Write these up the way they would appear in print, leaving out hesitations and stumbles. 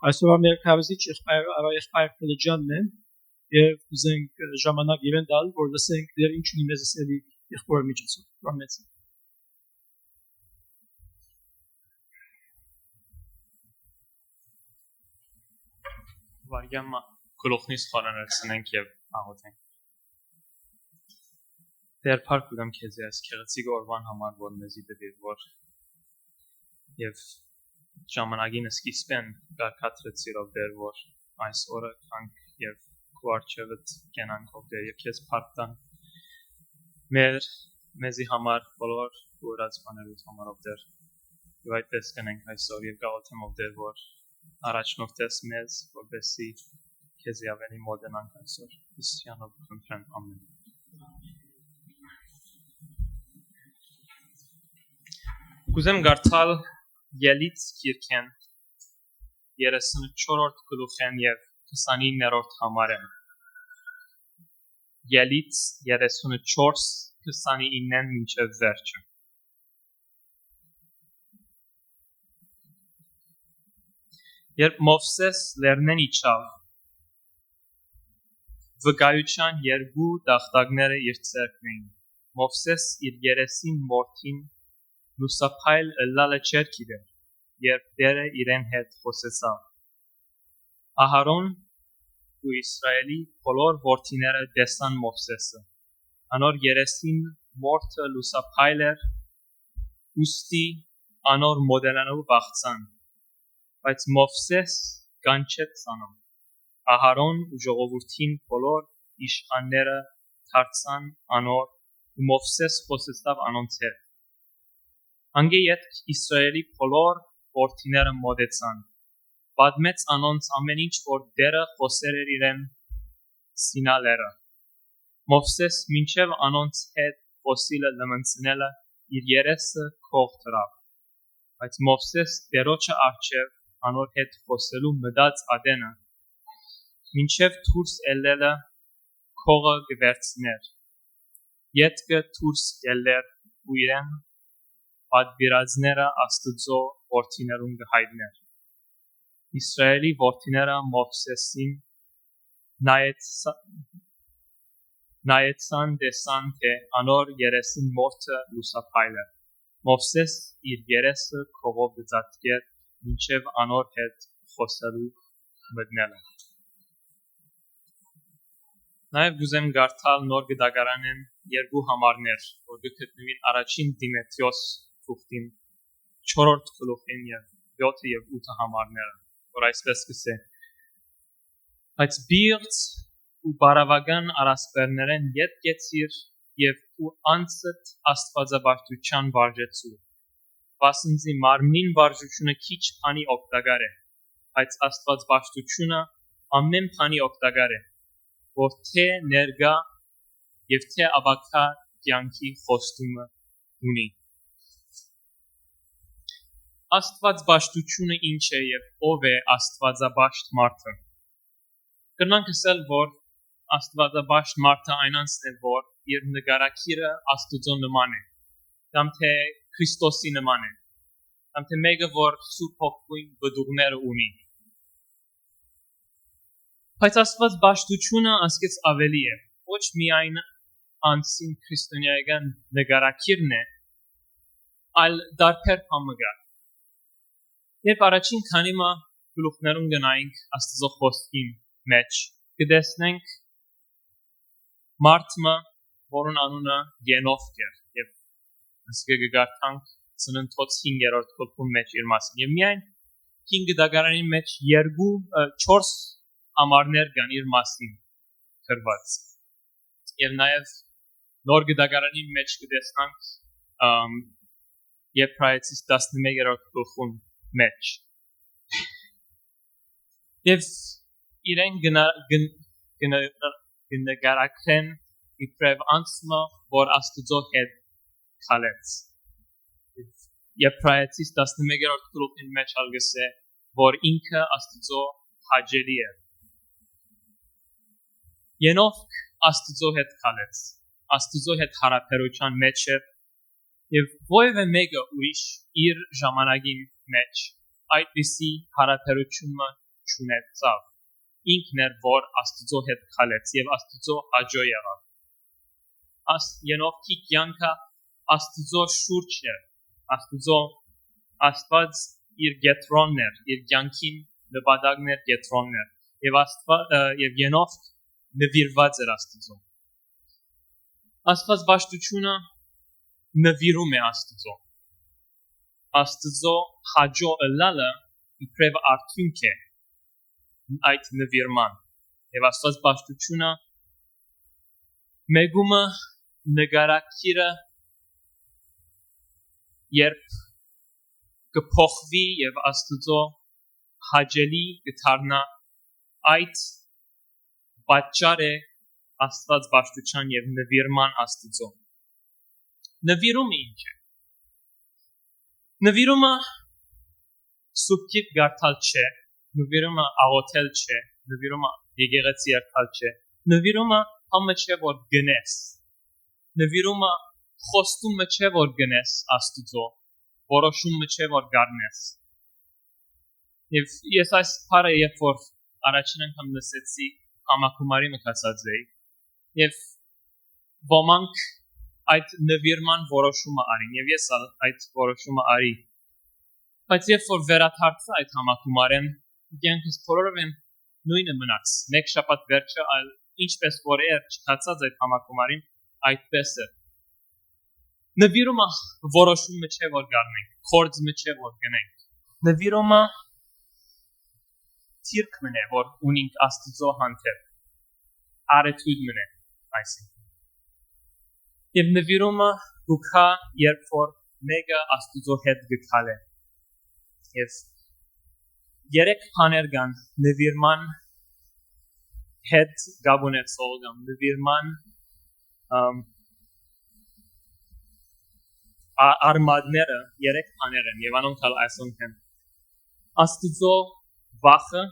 Այսօր մեր քավզիչ եղբայր Փլեջանն է եւ ուզենք ժամանակ իրեն տալ, որ լսենք դեր ինչ ունի մեզ ասելի եղբոր միջոցով։ Բարմեց։ Վարգյամը գլուխնից խորանացնենք եւ աղոթենք։ Դեր փառք ունեմ քեզ այս քեղեցիկ օրվան համար, որ մեզի դեպիր որ եւ ժամանակին սկիզբեն գարկատրեցիր ով դեր որ այս օրը քանք եւ քո արժեվդ կենանք ով դեր եւ քեզ փառք տան մեզի համար բոլոր ուրած բաներուց համար ով դեր եւ այդպես կնենք այսօր եւ գաղութեմ ով դեր որ առաջնորդես մեզ որպեսզի քեզի ավելի մոդենանք այսօր Քրիստիանով խնդրեմ ամեն Կուզեմ գարտալ Ելից գիրքեն 34-րդ գլուխեն եւ 29-րդ համարեն Ելից 34-29-ն մինչև վերջը Երբ Մովսես լեռնեն իջավ վկայության երկու տախտակները իր ձեռքն էին Մովսես իր երեսին մորթին լուսափայլ ըլլալը չեր գիտեր երբ Տերը իրեն հետ խոսեցավ Ահարոն ու Իսրայելի բոլոր որդիները տեսան Մովսեսը անոր երեսին մորթը լուսափայլ էր ուստի անոր մոդելանով բաղցան բայց Մովսես կանչեց անոր Ահարոն ու ժողովրդին բոլոր իշխանները դարձան անոր ու Մովսես խոսեցավ անոնց հետ Անգե յետ Իսրայելի բոլոր որդիները մոտեցան պատմեց անոնց ամեն ինչ որ Տերը խոսեր էր իրեն Սինալերը Մովսես մինչև անոնց հետ խոսիլը լմնցնելը իր երեսը քող դրավ բայց Մովսես Տերոջը առջև անոր հետ խոսելու մտած ադենը մինչև դուրս ելելը քողը գվերցներ յետքը դուրս ելեր ու իրեն պատվիրածները Աստծո որդիներուն գհայտներ Իսրայելի որդիները Մովսեսին նայեցան տեսան թե անոր երեսին մորթը լուսափայլ է Մովսես իր երեսը քողով դծածկեր մինչև անոր հետ խոսելու մտնելը Նաև գուզեմ գարտալ նոր գդագարանեն երկու համարներ որ գտնվին առաջին Դիմեթրիոս Թուղթին 4-րդ գլուխին եւ 7 եւ 8 համարները որ այսպես կսե Բայց բիղծ ու բարավական արասպերներեն յետ գեցիր եւ ու անցդ աստվածաբարդության վարժեցու Վասնզի մարմին վարժությունը քիչ բանի օգտակար է բայց աստվածաբարդությունը ամեն բանի օգտակար է որ թե ներգա եւ թե աբակա կյանքի խոստումը ունի Աստվածաբարդությունը ինչ է եւ ով է աստվածաբարդ մարդը Կնանք ասել որ աստվածաբարդ մարդը այնանցն է որ իր նկարակիրը Աստծո նման է կամ թե Քրիստոսի նման է կամ թե մեկը որ Սուրբ Հոգին բդուղները ունի Բայց աստվածաբարդությունը ասկեց ավելի է ոչ միայն անցին քրիստոնեական նկարակիրն է այլ դարբեր բամգա Երբ առաջին քանիմը գլուխներուն գնայինք Աստծո խոսքին մեջ կտեսնենք մարդը որուն անունը Ենովք էր եւ ասկե գարտանք ծննդոց 5-րդ գլխում մեջ իր մասին եւ միայն 5 դագարանի մեջ 4 ամառներ կան իր մասին գրված եւ նաեւ նոր դագարանի մեջ կտեսնանք Եփրայեցիս 11-րդ գլխում մեջ եւ իրեն գնագարակեն իբրև անցմը որ Աստծո հետ քալեց Եփրայեցիս 11-րդ գլխին մեջ ալգսե որ ինքը Աստծո հաջելի է Ենովք Աստծո հետ քալեց Աստծո հետ հարաբերության մեջ էր եւ ովևէ մեկը ուրիշ իր ժամանակին մեջ այդպիսի հարաբերությունը չունեցավ ինքն էր որ Աստծո հետ քալեց եւ Աստծո հաջո եղավ Ենովքի կյանքը Աստծո շուրջ էր Աստված իր գետրոնն էր իր կյանքին նպատակն էր գետրոնն էր եւ Ենովք նվիրված էր Աստծո Աստված պաշտությունը նվիրում է Աստծո հաջո ըլլալը իբրև արդյունք է այդ նվիրման եւ Աստված պաշտությունը մեգումը նկարակիրը երբ կփոխվի եւ Աստծո հաջելի կդառնա այդ պատճառ է Աստված պաշտության եւ նվիրման Աստծո նվիրումը ինչ է նվիրումը սուբտիվ գարտալ չէ նվիրումը աղոթել չէ նվիրումը եկեղեցի երթալ չէ նվիրումը համը չէ որ գնես նվիրումը խոստումը չէ որ գնես Աստծո որոշումը չէ որ գարնես եւ ես այս բառը երբ որ առաջին անգամ լսեցի համակումարի մտածած էի եւ ոմանք այդ նվիրման որոշումը արին եւ ես այդ որոշումը արի բայց երբ որ վերաթարցա այդ համակումարեն դրանքս բոլորովին նույնը մնաց մեկ շաբաթ վերջը այլ ինչպես որ էր չկացած այդ համակումարին այդպես է նվիրումը որոշումը չէ որ գարնենք կորձը չէ որ գնենք նվիրումը թիրք մնե որ ունենք Աստծո հանդեպ արեցույց մնե այսինքն եւ նվիրումը գուքա երբ որ մեկը Աստծո հետ գտալ է եւ երեք բաներ կան նվիրման հետ գաբունեցող կամ նվիրման արմատները երեք բաներ են եւ անոնք այսոնք են Աստծո վախը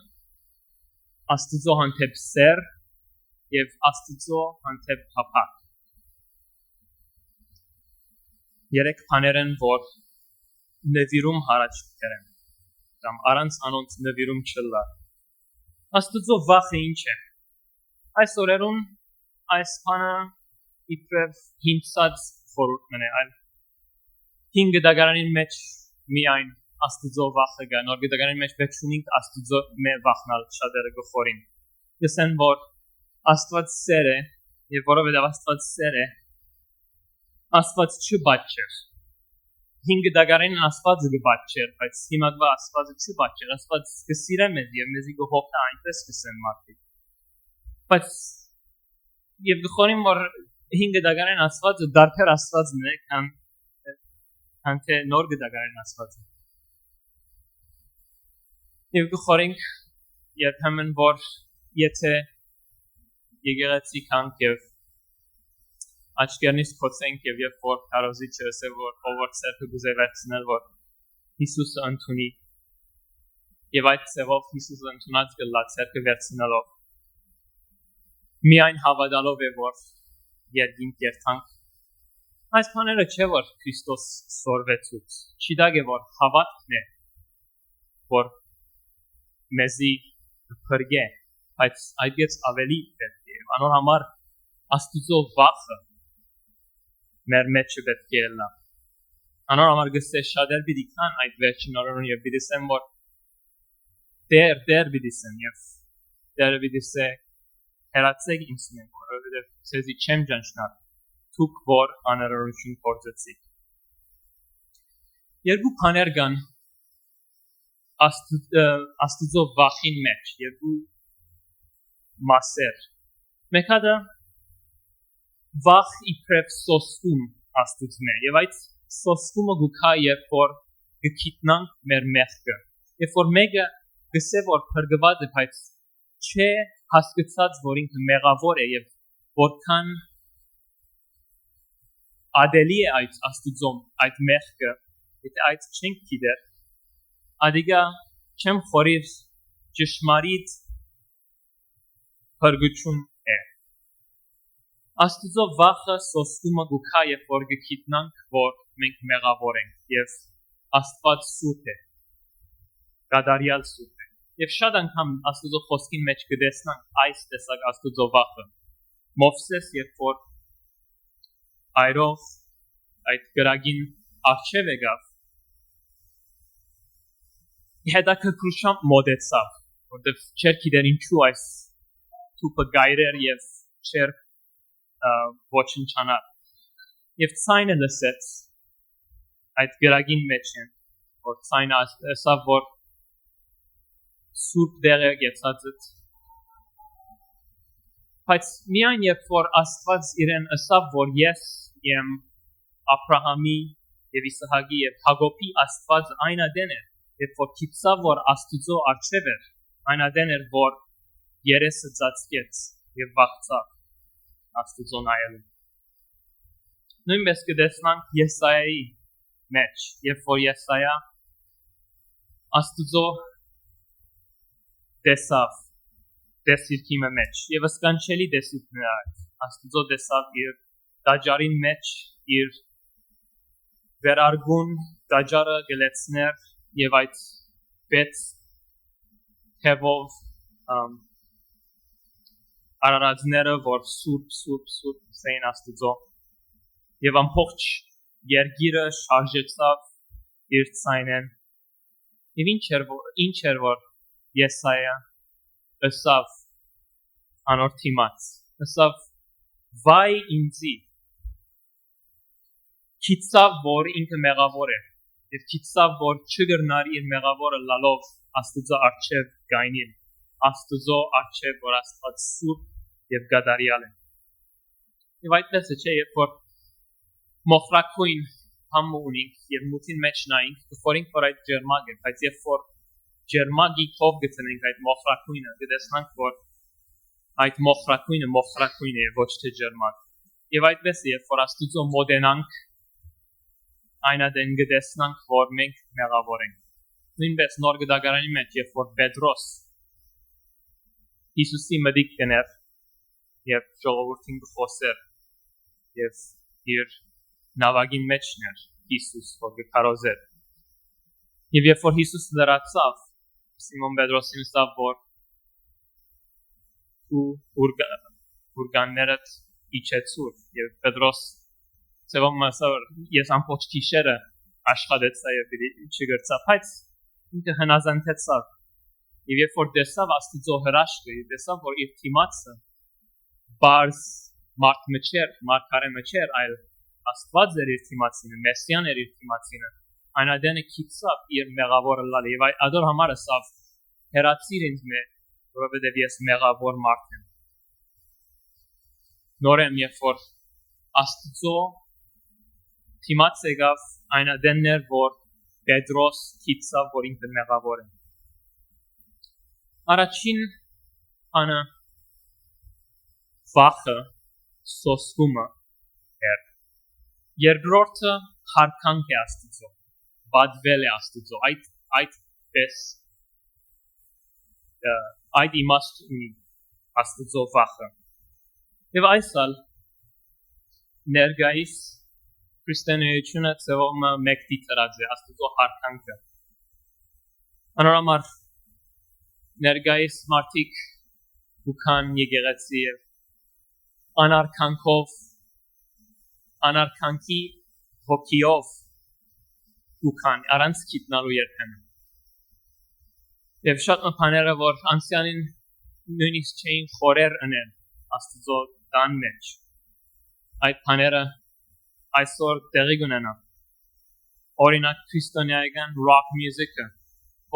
Աստծո հանդեպ սեր եւ Աստծո հանդեպ հապակ երեք բաներ են որ նվիրում հարաճկեր են կամ առանց անոնց նվիրում չլա Աստծո վախը ինչ է այս օրերուն այս բանը իբրև հիմսած խորհուրդն է այլ 5 դագարանին մեջ միայն Աստծո վախը կա նոր դագարանին մեջ բեչունինք Աստծո մեր վախնալ շատերը գխորին դեսեն որ Աստված սեր է եւ որովհետեւ Աստված սեր է Աստված չբաճեր 5 դագարանին Աստվածը կբաճեր բայց հիմա Աստվածը չբաճեր Աստված կսիրե մեզ եւ մեզի կհոգա այնպես կսեն մարդիկ բայց եւ գխորին որ 5 դագարանին Աստվածը դարբեր Աստվածն է քան թե նոր դագարանին Աստվածը եւ գխորին երբեմն որ եթե եկեղեցի կանք եւ աչքերնից կոծենք եւ երբ որ կարոզիչը ասե որ ով ցերկը գուզե վերցնել որ Հիսուսը ընդունի եւ այդ ցերով Հիսուսը ընդունած կլա ցերկը վերցնելով միայն հավատալով է որ երկինք երթանք այս բաները չէ որ Քրիստոս սորվեցուց չի դագ է որ հավատն է որ մեզի փրկե բայց այդպես ավելի պետք է անոր համար Աստծո վախը մեր մեջ պետք է լա անոր համար գսե շատեր պիտի կան այդ վերջին օրերուն եւ պիտի ասեն որ դեր պիտի ասեն եւ դերը պիտի ասե հերացեք ինձ մենք որովհետեւ ցեզի չեմ ճանչնալ դուք որ անարարություն կործեցիք երկու բաներ կան Աստծո վախին մեջ երկու մասեր մեկը վախ իբրև սոսկում Աստծուն է եւ այդ սոսկումը գուքա երբ որ գիտնանք մեր մեղքը երբ որ մեկը գսե որ փրկված է բայց չէ հասկացած որ ինքը մեղավոր է եւ որքան ադելի է այդ Աստծո այդ մեղքը եթե այդ չենք գիտեր ադիգա չեմ խորիր ճշմարիտ փրկություն է Աստծո վախը սոսկումը գուքա երբ որ գիտնանք որ մենք մեղավոր ենք եւ Աստված սուրբ է կատարյալ սուրբ է Եվ շատ անգամ Աստծո խոսքին մեջ կտեսնանք այս տեսակ Աստծո վախը։ Մովսես երբ որ այրով այդ գրագին արչև եկավ, հետաքրքրությամբ մոտեցավ, որտեղ չէր գիտեր ինչու այս թուփը գայրեր եւ չէր ոչնչանալ։ Եվ ցայնը լսեց այդ գրագին մեջ են, որ ցայնը ասավ, որ սուրբ դերը գեցած է։ Բայց միայն երբ որ Աստված իրեն ասավ, որ ես եմ Աբրահամի եւ Իսահակի եւ Հակոբի Աստված այնադեն է, երբ որ գիտավ, որ Աստծո արչև էր, այնադեն էր, որ երեսը ծածկեց եւ վախցավ Աստծո նայելու։ Նույնպես կտեսնանք Եսայայի մեջ, երբ որ Եսայա Աստծո տեսավ դեսիրքի մեջ եւ սկանչելի դեսիրքն է Աստծո տեսավ իր տաճարին մեջ իր վերարգուն տաճարը գլեցներ եւ այդ բեց թևով արարածները որ սուրբ սեին Աստծո եւ ամբողջ երգիրը շարժեցավ իր ցայնեն եւ ինչ էր որ Եսայա ասավ անոր թիմած ասավ վայ ինձի քիծավ որ ինքը մեղավոր է եւ քիծավ որ չգրնար իր մեղավորը լալով Աստծո արչև գայնին Աստծո արչև որ Աստված սուրբ եւ գադարյալ է եւ այդպես է չէ երբ որ մոխրակույն համունիկ եւ մութին մեջ նայենք կփորենք որ այդ ջերմակ է բայց երբ որ ջերմագի կով գտնենք այդ մոխրակույնը կտեսնանք որ այդ մոխրակույնը է ոչ թե ջերմակ եւ այդպես է երբ որ Աստծո մոդենանք այնադեն կտեսնանք որ մենք մեղավոր ենք նույնպես նոր գդագարանի մեջ երբ որ Պետրոս Հիսուսի մդիկ կներ եւ ժողովրդին կխոսեր եւ իր նավագին մեջներ Հիսուս որ կքարոզեր եւ երբ որ Հիսուս լրացավ Սիմոն Պետրոսին ասավ որ ու ուրգաններդ իջեցուր եւ Պետրոս ծեվում ասավ ես ամբողջ գիշերը աշխատեցա եւ չգրծա բայց ինքը հնազանդեցավ եւ երբ որ տեսավ Աստծո հրաշքը եւ տեսավ որ իր թիմացը բարձ մարդ մաքարե մչեր այլ Աստված էր իր թիմացինը Մեսիան էր իր թիմացինը այնադենը քիծավ իր մեղավորը լալ եւ այդոր համար ասավ հերացիր ինձ մե որովհետեւ ես մեղավոր մարդ եմ նորեմ երբ որ Աստծո թիմաց եկավ այնադենն էր որ Պետրոս քիծավ որ ինքը մեղավոր է առաջին անը վախը սոսկումը էր երկրորդը հարկանք է Աստծո բադվել է Աստծո այդպես այդ իմաստ ունի Աստծո վախը եւ այսալ ներգայիս քրիստոնեությունը ծեվում մեկ դիտրած է Աստծո հարկանքը անորոմար ներգայիս մարդիկ ուքան եկեղեցի եւ անարքանքի հոգիով ուքան առանց գիտնալու երբեմն եւ շատ բաները որ անցյալին նույնիսկ չէին խորեր ընեն Աստծո տան մեջ այդ բաները այսօր տեղի կունենան օրինակ քրիստոնեական rock music-ը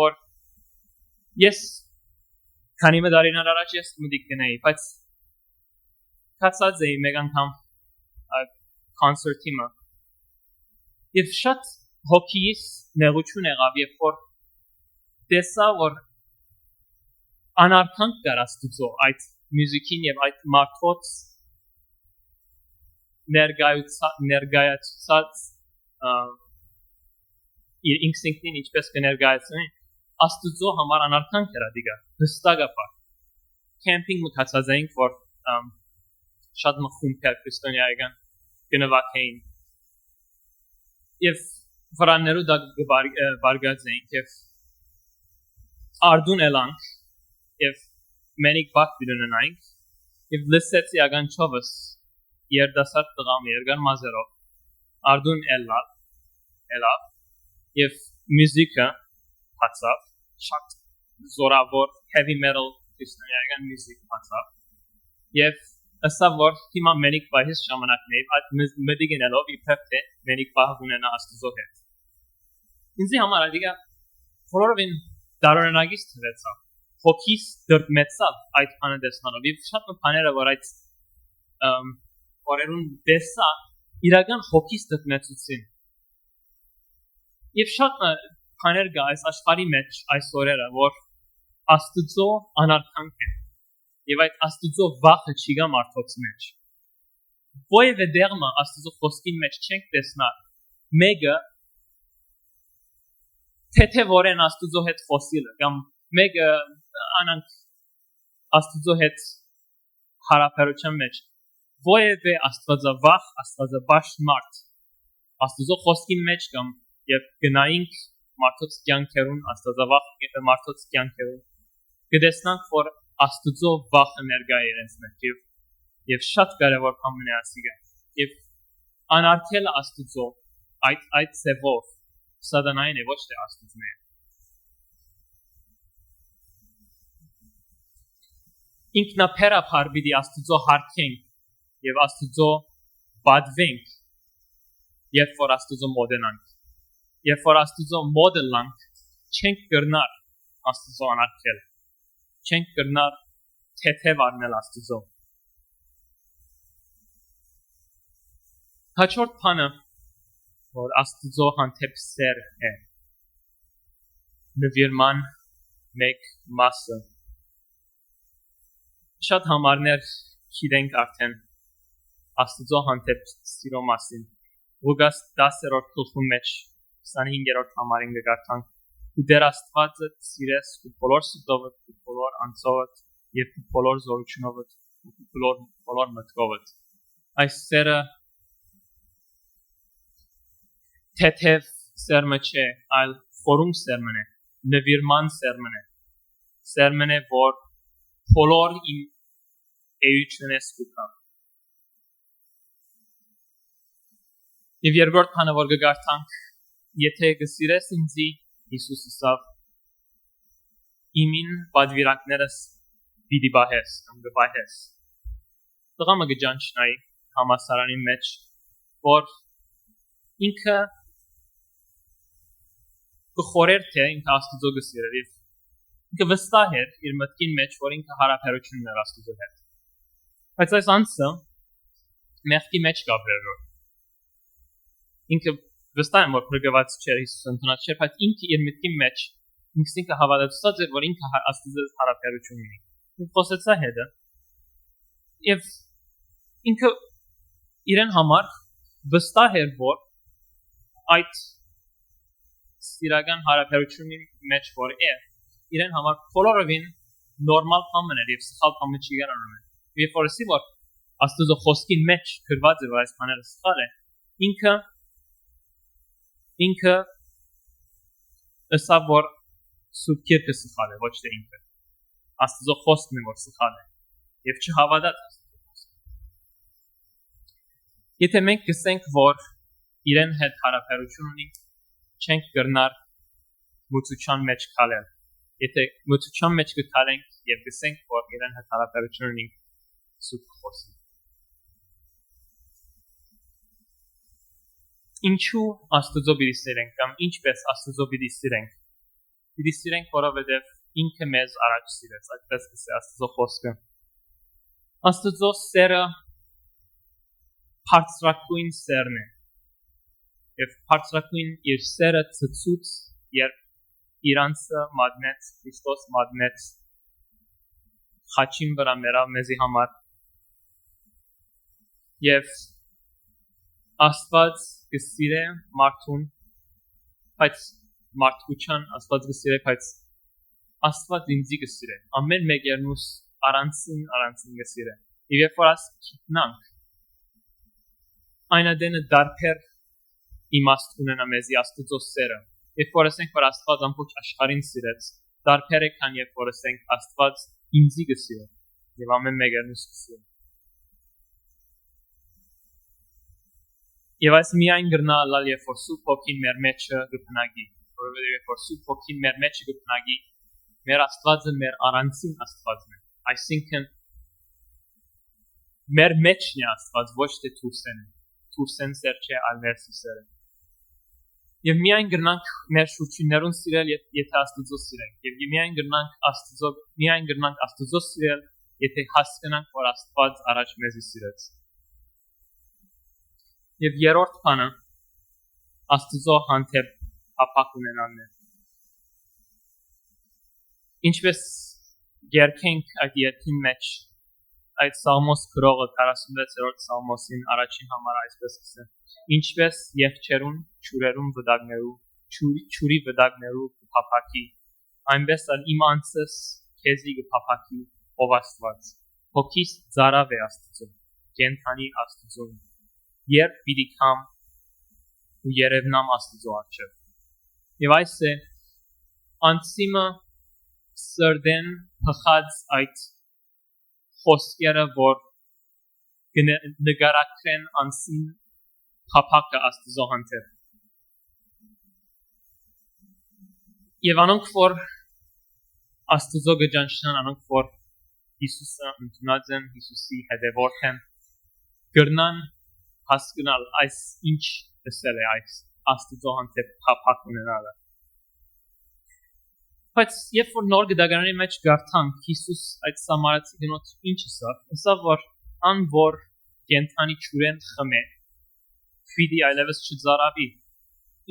որ ես քանի մդարինար առաջ ես մտիկ գնայի բայց կացած էի մեկ անգամ կոնցերտի մը եւ շատ հոգիս նեղություն եղավ երբ որ տեսա որ անարքանք կար Աստծո այդ մյուզիկին եւ այդ մարդոց ներգայացած իր ինքնին ինչպես կներգայացնեն Աստծո համար անարքանք էր դիգա հստակապար կեմպինգ մտածած էինք որ շատ մխումբ էր քրիստոնեական գնվակային եւ վրաններու դա բարգած էինք եւ արդուն էլանք եւ մենիկ բախ դինանայինք եւ լսեցի ական չովս երդասարդ տղամ երգան մազերով արդուն էլա եւ մյուզիկը հացավ շատ զորավոր heavy metal քրիստոնեական մյուզիկ հացավ եւ ասա որ հիմա մենիկ բայից ժամանակներ այդ մեդիգենելով իբրե մենիկ բախ ունենա աստծո հետ ինձ համար այդիկա բոլորովին դարօրինակից թվեցա հոգիս դրմեցավ այդ բանը տեսնելով եւ շատ բաները որ այդ օրերուն տեսա իրական հոգիս դրմեցուցին եւ շատ բաներ կա այս աշխարհի մեջ այս օրերը որ աստծո անարքանք են եւ այդ աստծո վախը չի գա մարդոց մեջ ովևէ դերմա աստծո խոսքին մեջ չենք տեսնալ մեկը թե որեն աստծո հետ խոսիլը կամ մեկը անանք աստծո հետ հարաբերության մեջ ովևէ աստվածավախ աստվածաբաշ մարդ աստծո խոսքին մեջ կամ եւ գնայինք մարդոց կյանքերուն աստվածավախ մարդոց կյանքերուն կտեսնանք որ աստծո վախը ներկա է իրենց մեջ եւ շատ կարեւոր բան է ասիգա եւ անարքել աստծո այդ ծևով սատանային է ոչ թե աստծուն է ինքնաբերաբար պիտի աստծո հարգենք եւ աստծո բադվենք երբ որ աստծո մոդենանք երբ որ աստծո մոդելանք չենք կրնար աստծո անարքել չենք կրնար թեթև արնել աստծո հաջորդ բանը որ աստծո հանդեպ սեր է նվիրման մեկ մասը շատ համարներ գիտենք արդեն աստծո հանդեպ սիրո մասին Ղուկաս 10-րդ գլխում մեջ 25-րդ համարին կգարտանք ու դեր Աստվածը սիրես ու բոլոր սրտովդ ու բոլոր անձովդ եւ բոլոր զորությունովդ ու բոլոր մտքովդ այս սերը թեթև սերմը չէ այլ ֆորում սերմն է նվիրման սերմն է որ բոլոր իմ էությունն է սկուկա եւ երկրորդ բանը որ կգարտանք եթե կսիրես ինձի Հիսուս ասավ իմին պատվիրանքներս պիտի բահես կամ կբահես տղամը կջանչնայի համասարանի մեջ որ ինքը կխորեր թե ինքը աստծո կսիրեր եւ ինքը վստահ էր իր մտքին մեջ որ ինքը հարաբերություն ուներ աստծո հետ բայց այս անձը մեղքի մեջ կապրեր ինքը վստահ եմ որ փրկված չէր Հիսուսը ընդունած չէր բայց ինքը իր մտքի մեջ ինքը հավատացած էր որ ինքը աստծո հարաբերություն ունի ինքը խոսեցա հետը եւ ինքը իրեն համար վստահ էր որ այդ սիրական հարաբերությունի մեջ որ է իրեն համար բոլորովին նորմալ բան էր եւ սխալ բան չի գարանում եւ որ ասի որ աստծո խոսքին մեջ գրված է որ այս բաները սխալ է ինքը ըսա որ սուրբ գիրքը սխալ է ոչ թե ինքը աստծո խոսքն է որ սխալ է եւ չհավատաց աստծո խոսքը եթե մենք գսենք որ իրեն հետ հարաբերություն ունենք չենք կրնար մուծության մեջ քալել եթե մուծության մեջ կքալենք եւ գսենք որ իրեն հետ հարաբերություն ունենք սուրբ խոսքը ինչու աստծո պիտի սիրենք կամ ինչպես աստծո պիտի սիրենք որովհետև ինքը մեզ առաջ սիրեց այդպես է աստծո խոսքը աստծո սերը բարձրակույն սերն է եւ բարձրակույն իր սերը ցցուց երբ իրանցը մատնեց Քրիստոս մատնեց խաչին վրա մեռավ մեզի համար եւ Աստված կսիրե մարդուն բայց մարդկության Աստված կսիրե բայց Աստված ինձի կսիրե ամեն մեկերնուս առանցին կսիրե եւ երբ որ ասկիտնանք այնադենը դարբեր իմաստ ունենա մեզի Աստծո սերը երբ որ ասենք որ Աստված ամբողջ աշխարհին սիրեց Տարբեր է քան երբ որ ասենք Աստված ինձի գսիրե եւ ամեն մեկը նույնս գսիրե։ Եվ այս միայն գրնալալ երբ որ Սուրբ Հոգին մեր մեջը գտնագի, որովհետեւ երբ որ Սուրբ Հոգին մեր մեջը գտնագի, մեր Աստվածը մեր առանցին Աստվածն է։ Այսինքն մեր մեջն է Աստված, ոչ թե Թուրսեն սեր չէ, այլ մեր սերը։ Եվ միայն գրնանք մեր շուրջիններուն սիրել, եթե Աստծո սիրենք, եւ միայն գրնանք Աստծո սիրել, եթե հասկանանք, որ Աստված առաջ մեզի սիրեց։ Եվ երրորդ բանը Աստծո հանդեպ ապակ ունենալն է։ Ինչպես երկենք այդ երկին մեջ այդ Սաղմոս գրողը 46-րդ Սաղմոսին առաջին համարը այսպես ասել. Ինչպես եղջերուն ճուրերուն վտակներու ճուրի վտակներու կփափակի, այնպես էլ իմ անձս քեզի կփափակի ով Աստված, հոգիս ծարավ է Աստծո, կենթանի Աստծո, երբ պիտի կամ ու երևնամ Աստծո առջև։ Եվ այս է անցիմը սրդեն փխած այդ խոսքերը, որ նկարագրեն անցին փափակը Աստծո հանդեպ։ Եվ անոնք որ Աստծո գճանչնան, անոնք որ Հիսուսը ընդունած են, Հիսուսի հետևորդ են, գրնան հասկանալ այս ինչ ասել է այս Աստծո հանդեպ փափակ ունենալը։ Բայց երբ որ նոր գդագարանի մեջ գարտանք Հիսուս այդ սամարացի գնոց ինչ ասավ, որ ան որ կենթանի ճուրեն խմե, ֆիդի այլևս չծարավի,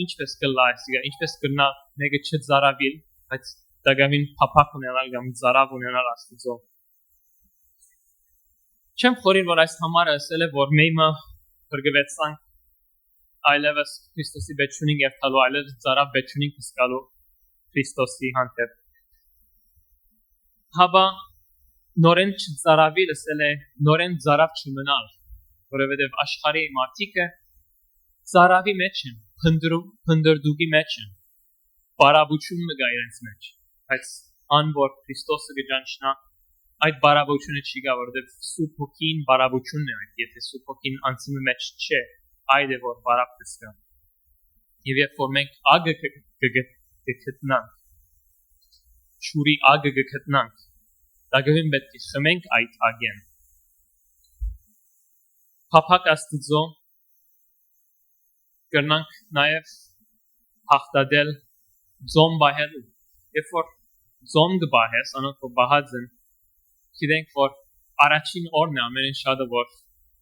ինչպես կլա այսիգա, ինչպես կնա մեկը չծարավիլ, բայց դագամին փափակ ունենալ կամ ծարավ ունենալ Աստծո։ Չեմ խորին, որ այս համարը ասել է, որ մեյմը բրգվեցանք այլևս Քրիստոսի բեչունին երթալու, այլևս ծարավ բեչունին կսկալու Քրիստոսի հանդեպ։ Հաբա նորեն չծարավիլ ասել է նորեն ծարավ չմնալ, որովհետև աշխարհի մարդիկը ծարավի մեջ են, փնդրդուկի մեջ են, բարաբուչուն մգա իրենց մեջ, բայց ան որ Քրիստոսը գճանչնա, այդ բարաբուչունը չի գա, որովհետև Սուրբ Հոգին բարաբուչունն է այդ, եթե Սուրբ Հոգին անցիմի մեջ չէ, այդ է որ բարապ կսկա։ Եվ երբ որ մենք ագը կգտնանք, ճուրի ագը կգտնանք, դագավին պետք է խմենք այդ ագեն։ Փափակ Աստծո կրնանք նաև հաղթադել ձոմ բահելու։ Երբ որ ձոմ կբահես, անոնք որ բահած են, գիտենք, որ առաջին օրն է ամենին շատը, որ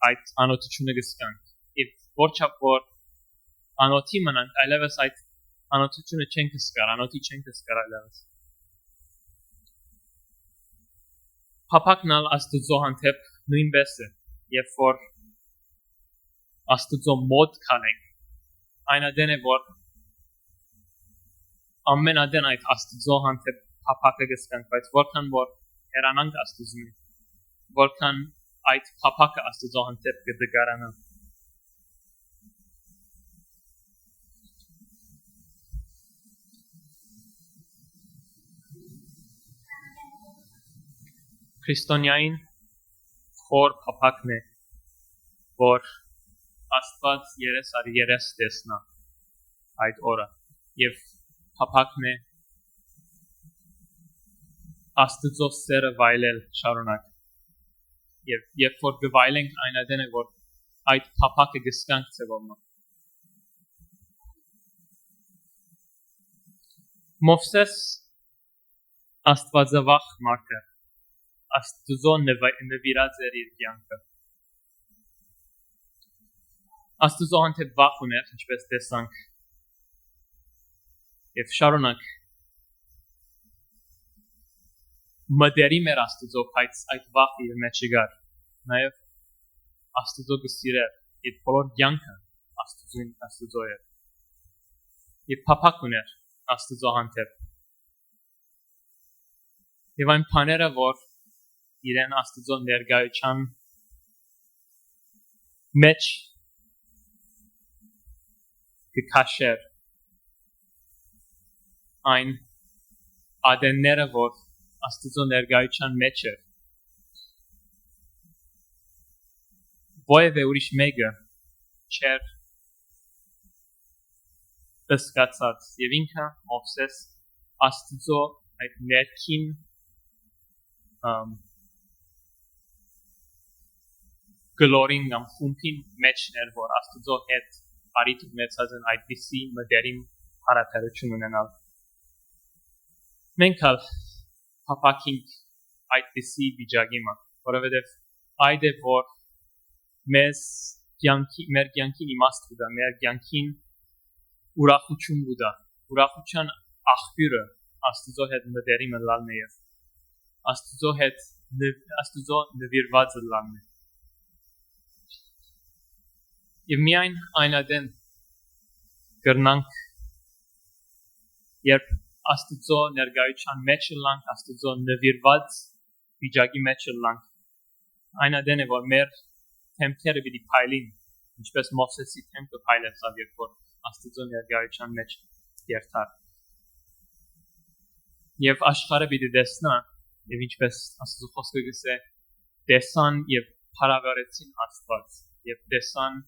այդ անոթությունը կսկանք։ Եվ որչափ որ անոթի մնանք, այլևս այդ անոթությունը չենք կսկար, անոթի չենք կսկար այլևս։ Փափակնալ Աստծո հանդեպ նույնպես է, երբ որ Աստծո մոտ կանենք, այն adեն է, որ ամեն adեն այդ Աստծո հանդեպ փափակը կսկանք, բայց որքան որ հերանանք Աստծուն, որքան այդ փափակը Աստծո հանդեպ կդգարանա։ Քրիստոնյային խոր փափակն է, որ Աստված երես առ երես տեսնա այդ օրը, և փափակն է Աստծո սերը վայելել շարունակ, և երբ որ գվայելենք այն adեն է, որ այդ փափակը գսկանք ծևոմը։ Մովսես Աստվածավախ մարդը, Աստծո նվիրած էր իր կյանքը։ Աստծո հանդեպ վախ ուներ, ինչպես տեսանք, և շարունակ մտերի մեր Աստծո, բայց այդ վախը իր մեջ չգար, նաև Աստծո կսիրեր, իր բոլոր կյանքը Աստծո էր, և փափակ ուներ Աստծո հանդեպ։ Եվ այն բաները, որ իրեն Աստծո ներկայության մեջ կքաշեր, այն ադենները որ Աստծո ներկայության մեջ է որևէ ուրիշ մեկը չեր բսկացած եւ ինքը Մովսես Աստծո այդ ներքին գլորին կամ խումբին մեջներ որ Աստծո հետ արիթ ունեցած են այդպիսի մտերիմ հարաբերություն ունենալ մենք ալ հապակինք այդպիսի վիճակի մը որովհետև այդ է որ մեր կյանքին իմաստ կուտա մեր կյանքին ուրախություն կուտա ուրախության աղբյուրը Աստծո հետ մտերիմ լալն է եւ Աստծո նվիրված լալն է եւ միայն այնադեն կրնանք երբ Աստծո ներկայության մեջ լանք Աստծո նվիրված վիճակի մեջ լանք այնադեն է որ մեր թեմքերը պիտի փայլին ինչպես Մովսեսի թեմքը փայլեցավ երբ որ Աստծո ներկայության մեջ երթար եւ աշխարհը պիտի տեսնա եւ ինչպես Աստծո խոսքը գսե տեսան եւ փառաբարեցին Աստված եւ տեսան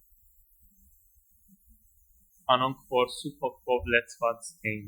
անոնք որ սուփով լեցված էին